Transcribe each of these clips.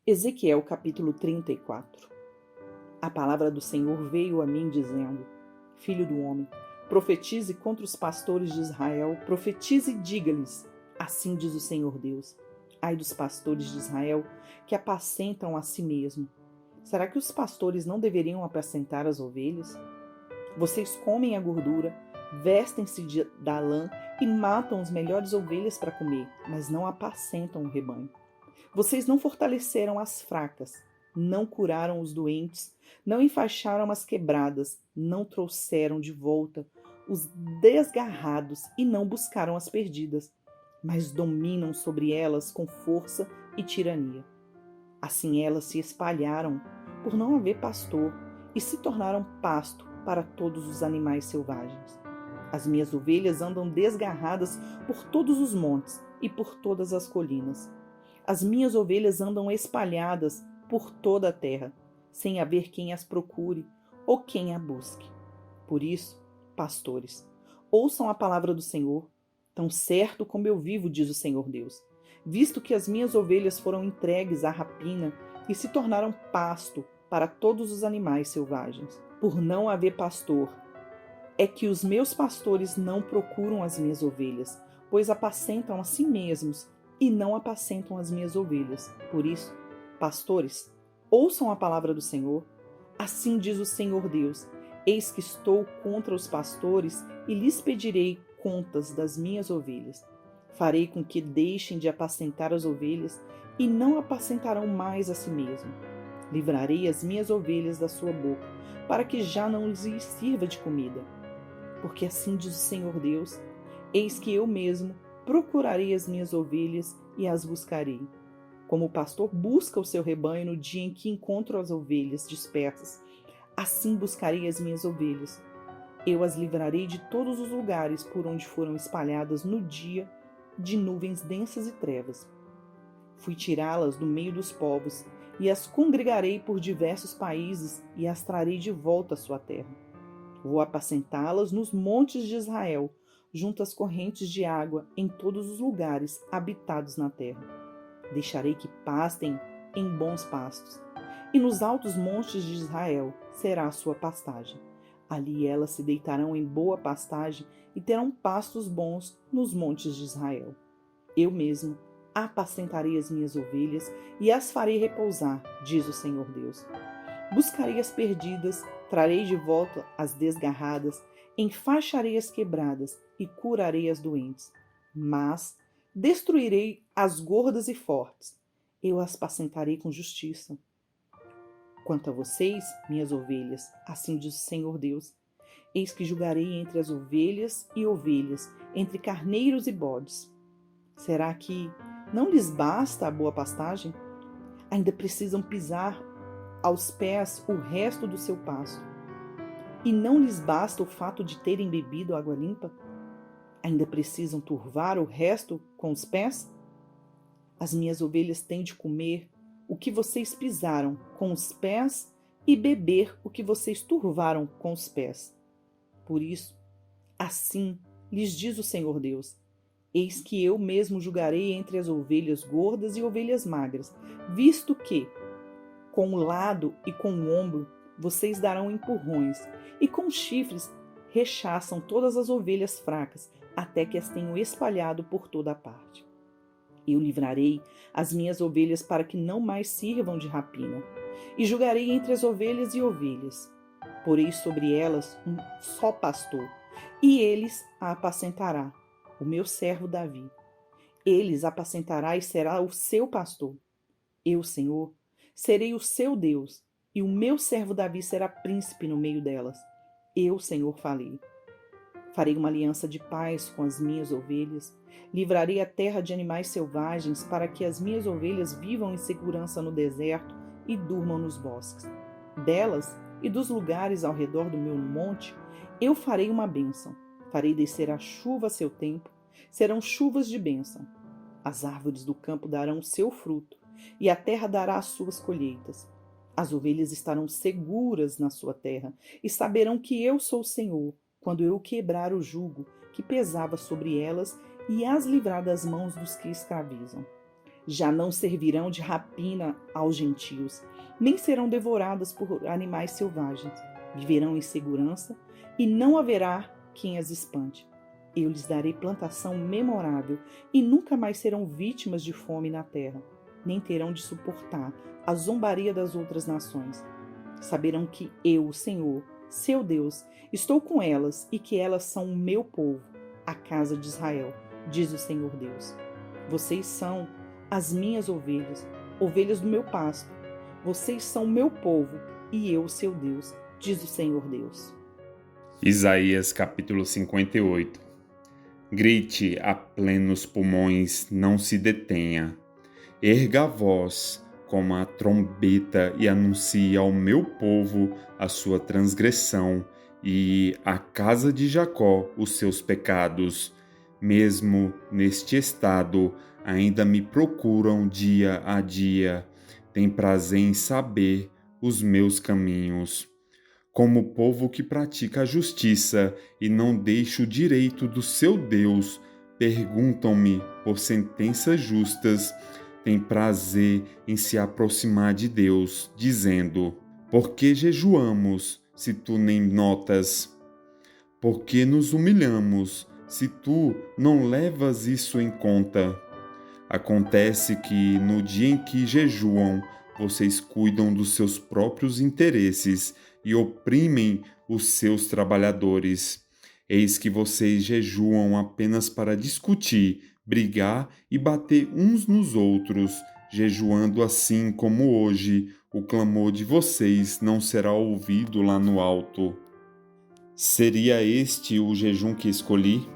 Ezequiel capítulo 34. A palavra do Senhor veio a mim dizendo: Filho do homem, profetize contra os pastores de Israel, profetize e diga-lhes: assim diz o Senhor Deus. Ai dos pastores de Israel que apacentam a si mesmo. Será que os pastores não deveriam apacentar as ovelhas? Vocês comem a gordura, vestem-se da lã e matam as melhores ovelhas para comer, mas não apacentam o rebanho. Vocês não fortaleceram as fracas, não curaram os doentes, não enfaixaram as quebradas, não trouxeram de volta os desgarrados e não buscaram as perdidas, mas dominam sobre elas com força e tirania. Assim elas se espalharam por não haver pastor e se tornaram pasto para todos os animais selvagens. As minhas ovelhas andam desgarradas por todos os montes e por todas as colinas. As minhas ovelhas andam espalhadas por toda a terra, sem haver quem as procure ou quem a busque. Por isso, pastores, ouçam a palavra do Senhor, tão certo como eu vivo, diz o Senhor Deus. Visto que as minhas ovelhas foram entregues à rapina e se tornaram pasto para todos os animais selvagens, por não haver pastor, é que os meus pastores não procuram as minhas ovelhas, pois apacentam a si mesmos e não apacentam as minhas ovelhas. Por isso, pastores, ouçam a palavra do Senhor. Assim diz o Senhor Deus: eis que estou contra os pastores e lhes pedirei contas das minhas ovelhas. Farei com que deixem de apacentar as ovelhas e não apacentarão mais a si mesmo. Livrarei as minhas ovelhas da sua boca, para que já não lhes sirva de comida. Porque assim diz o Senhor Deus: eis que eu mesmo procurarei as minhas ovelhas e as buscarei. Como o pastor busca o seu rebanho no dia em que encontro as ovelhas dispersas, assim buscarei as minhas ovelhas. Eu as livrarei de todos os lugares por onde foram espalhadas no dia de nuvens densas e trevas. Fui tirá-las do meio dos povos e as congregarei por diversos países e as trarei de volta à sua terra. Vou apacentá-las nos montes de Israel, junto às correntes de água, em todos os lugares habitados na terra. Deixarei que pastem em bons pastos, e nos altos montes de Israel será a sua pastagem. Ali elas se deitarão em boa pastagem e terão pastos bons nos montes de Israel. Eu mesmo apacentarei as minhas ovelhas e as farei repousar, diz o Senhor Deus. Buscarei as perdidas, trarei de volta as desgarradas, enfaixarei as quebradas e curarei as doentes. Mas destruirei as gordas e fortes. Eu as apacentarei com justiça. Quanto a vocês, minhas ovelhas, assim diz o Senhor Deus, eis que julgarei entre as ovelhas e ovelhas, entre carneiros e bodes. Será que não lhes basta a boa pastagem? Ainda precisam pisar aos pés o resto do seu pasto. E não lhes basta o fato de terem bebido água limpa? Ainda precisam turvar o resto com os pés? As minhas ovelhas têm de comer o que vocês pisaram com os pés e beber o que vocês turvaram com os pés. Por isso, assim lhes diz o Senhor Deus: eis que eu mesmo julgarei entre as ovelhas gordas e ovelhas magras, visto que, com o lado e com o ombro, vocês darão empurrões, e com chifres rechaçam todas as ovelhas fracas, até que as tenham espalhado por toda a parte. Eu livrarei as minhas ovelhas para que não mais sirvam de rapina, e julgarei entre as ovelhas e ovelhas. Porei sobre elas um só pastor, e eles a apacentará, o meu servo Davi. Eles apacentará e será o seu pastor. Eu, Senhor, serei o seu Deus, e o meu servo Davi será príncipe no meio delas. Eu, Senhor, falei. Farei uma aliança de paz com as minhas ovelhas, livrarei a terra de animais selvagens para que as minhas ovelhas vivam em segurança no deserto e durmam nos bosques. Delas e dos lugares ao redor do meu monte, eu farei uma bênção. Farei descer a chuva a seu tempo, serão chuvas de bênção. As árvores do campo darão o seu fruto, e a terra dará as suas colheitas. As ovelhas estarão seguras na sua terra e saberão que eu sou o Senhor, quando eu quebrar o jugo que pesava sobre elas e as livrar das mãos dos que escravizam. Já não servirão de rapina aos gentios, nem serão devoradas por animais selvagens. Viverão em segurança e não haverá quem as espante. Eu lhes darei plantação memorável e nunca mais serão vítimas de fome na terra, nem terão de suportar a zombaria das outras nações. Saberão que eu, o Senhor, seu Deus, estou com elas e que elas são o meu povo, a casa de Israel, diz o Senhor Deus. Vocês são as minhas ovelhas, ovelhas do meu pasto. Vocês são o meu povo e eu, seu Deus, diz o Senhor Deus. Isaías capítulo 58. Grite a plenos pulmões, não se detenha. Erga a voz como a trombeta e anuncie ao meu povo a sua transgressão e à casa de Jacó os seus pecados. Mesmo neste estado, ainda me procuram dia a dia. Tem prazer em saber os meus caminhos. Como povo que pratica a justiça e não deixa o direito do seu Deus, perguntam-me por sentenças justas, tem prazer em se aproximar de Deus, dizendo: por que jejuamos, se tu nem notas? Por que nos humilhamos, se tu não levas isso em conta? Acontece que, no dia em que jejuam, vocês cuidam dos seus próprios interesses e oprimem os seus trabalhadores. Eis que vocês jejuam apenas para discutir, brigar e bater uns nos outros. Jejuando assim como hoje, o clamor de vocês não será ouvido lá no alto. Seria este o jejum que escolhi?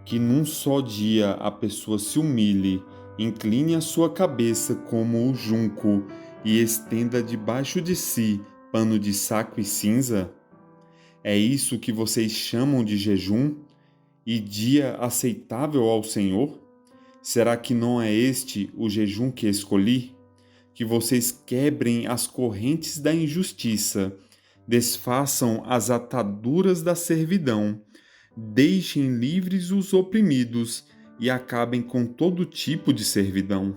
Que num só dia a pessoa se humilhe, incline a sua cabeça como o junco e estenda debaixo de si pano de saco e cinza? É isso que vocês chamam de jejum e dia aceitável ao Senhor? Será que não é este o jejum que escolhi? Que vocês quebrem as correntes da injustiça, desfaçam as ataduras da servidão, deixem livres os oprimidos e acabem com todo tipo de servidão.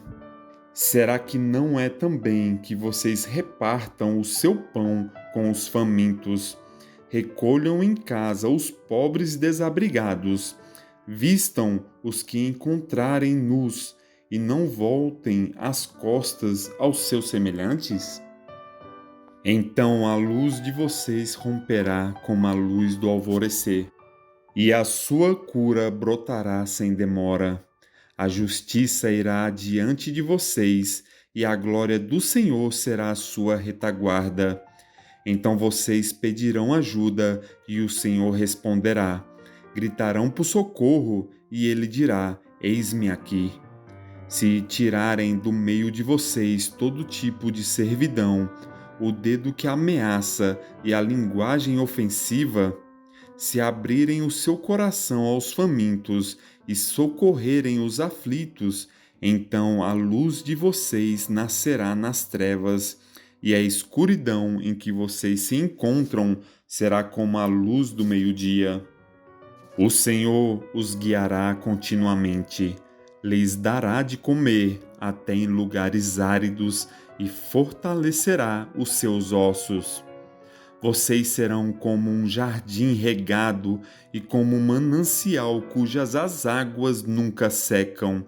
Será que não é também que vocês repartam o seu pão com os famintos, recolham em casa os pobres desabrigados, vistam os que encontrarem nus e não voltem as costas aos seus semelhantes? Então a luz de vocês romperá como a luz do alvorecer, e a sua cura brotará sem demora. A justiça irá diante de vocês, e a glória do Senhor será a sua retaguarda. Então vocês pedirão ajuda, e o Senhor responderá. Gritarão por socorro, e ele dirá: eis-me aqui. Se tirarem do meio de vocês todo tipo de servidão, o dedo que ameaça e a linguagem ofensiva, se abrirem o seu coração aos famintos e socorrerem os aflitos, então a luz de vocês nascerá nas trevas, e a escuridão em que vocês se encontram será como a luz do meio-dia. O Senhor os guiará continuamente, lhes dará de comer até em lugares áridos e fortalecerá os seus ossos. Vocês serão como um jardim regado e como um manancial cujas as águas nunca secam.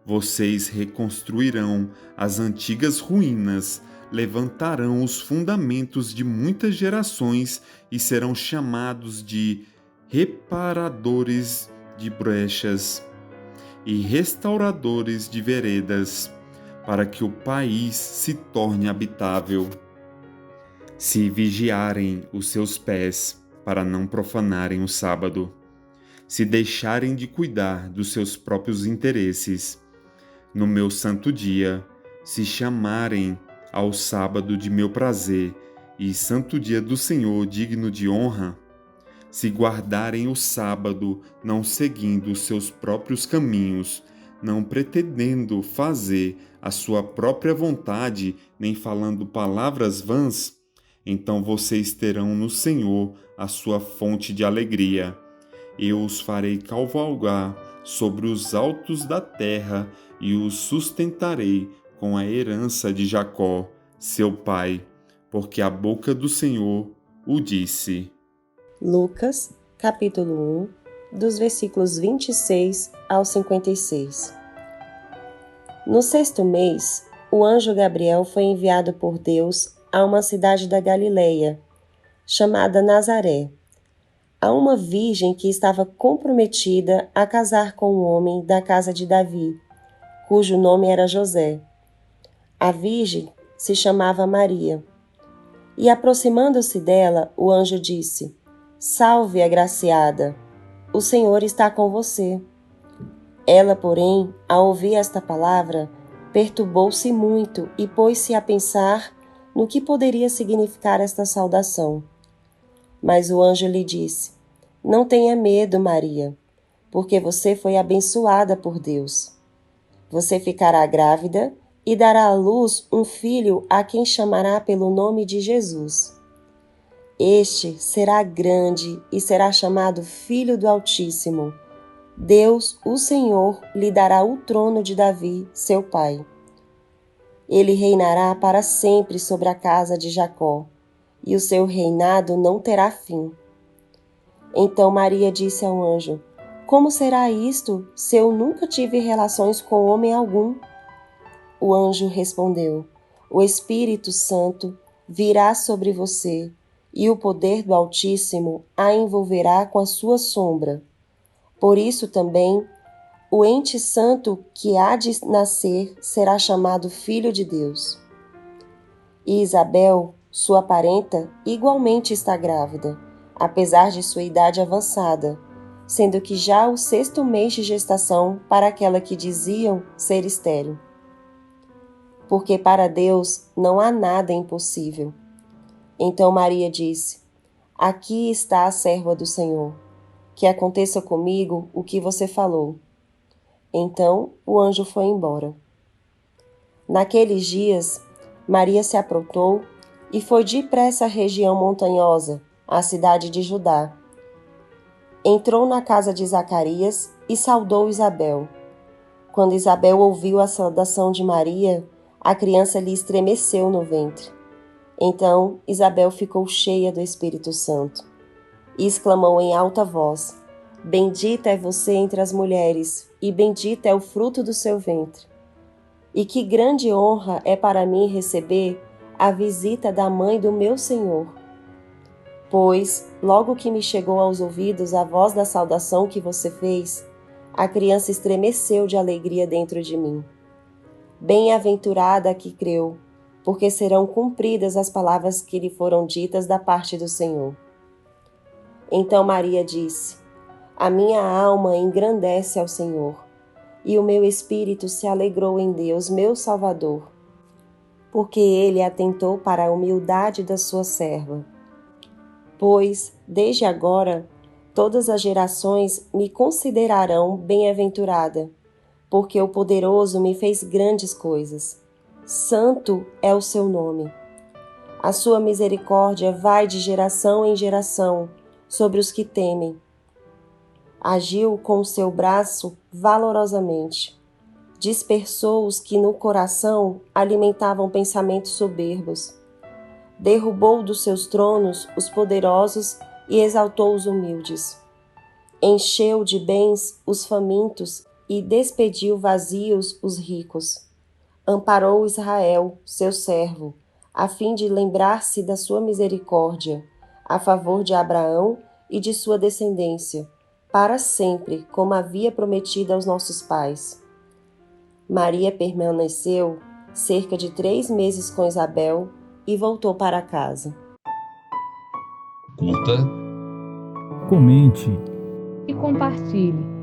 Vocês reconstruirão as antigas ruínas, levantarão os fundamentos de muitas gerações e serão chamados de reparadores de brechas e restauradores de veredas, para que o país se torne habitável. Se vigiarem os seus pés para não profanarem o sábado, se deixarem de cuidar dos seus próprios interesses, no meu santo dia, se chamarem ao sábado de meu prazer e santo dia do Senhor digno de honra, se guardarem o sábado não seguindo os seus próprios caminhos, não pretendendo fazer a sua própria vontade, nem falando palavras vãs, então vocês terão no Senhor a sua fonte de alegria. Eu os farei cavalgar sobre os altos da terra e os sustentarei com a herança de Jacó, seu pai, porque a boca do Senhor o disse. Lucas, capítulo 1, dos versículos 26 ao 56. No 6º mês, o anjo Gabriel foi enviado por Deus a uma cidade da Galileia, chamada Nazaré, a uma virgem que estava comprometida a casar com um homem da casa de Davi, cujo nome era José. A virgem se chamava Maria. E aproximando-se dela, o anjo disse: Salve, agraciada, o Senhor está com você. Ela, porém, ao ouvir esta palavra, perturbou-se muito e pôs-se a pensar no que poderia significar esta saudação. Mas o anjo lhe disse: Não tenha medo, Maria, porque você foi abençoada por Deus. Você ficará grávida e dará à luz um filho a quem chamará pelo nome de Jesus. Este será grande e será chamado Filho do Altíssimo. Deus, o Senhor, lhe dará o trono de Davi, seu pai. Ele reinará para sempre sobre a casa de Jacó, e o seu reinado não terá fim. Então Maria disse ao anjo: Como será isto, se eu nunca tive relações com homem algum? O anjo respondeu: O Espírito Santo virá sobre você, e o poder do Altíssimo a envolverá com a sua sombra. Por isso também, o ente santo que há de nascer será chamado Filho de Deus. E Isabel, sua parenta, igualmente está grávida, apesar de sua idade avançada, sendo que já o 6º mês de gestação para aquela que diziam ser estéril. Porque para Deus não há nada impossível. Então Maria disse: Aqui está a serva do Senhor, que aconteça comigo o que você falou. Então o anjo foi embora. Naqueles dias, Maria se aprontou e foi depressa à região montanhosa, à cidade de Judá. Entrou na casa de Zacarias e saudou Isabel. Quando Isabel ouviu a saudação de Maria, a criança lhe estremeceu no ventre. Então Isabel ficou cheia do Espírito Santo e exclamou em alta voz: Bendita é você entre as mulheres, e bendito é o fruto do seu ventre. E que grande honra é para mim receber a visita da mãe do meu Senhor. Pois, logo que me chegou aos ouvidos a voz da saudação que você fez, a criança estremeceu de alegria dentro de mim. Bem-aventurada a que creu, porque serão cumpridas as palavras que lhe foram ditas da parte do Senhor. Então Maria disse: A minha alma engrandece ao Senhor, e o meu espírito se alegrou em Deus, meu Salvador, porque ele atentou para a humildade da sua serva. Pois, desde agora, todas as gerações me considerarão bem-aventurada, porque o Poderoso me fez grandes coisas. Santo é o seu nome. A sua misericórdia vai de geração em geração sobre os que temem. Agiu com o seu braço valorosamente. Dispersou os que no coração alimentavam pensamentos soberbos. Derrubou dos seus tronos os poderosos e exaltou os humildes. Encheu de bens os famintos e despediu vazios os ricos. Amparou Israel, seu servo, a fim de lembrar-se da sua misericórdia, a favor de Abraão e de sua descendência, para sempre, como havia prometido aos nossos pais. Maria permaneceu cerca de 3 meses com Isabel e voltou para casa. Curta, comente e compartilhe.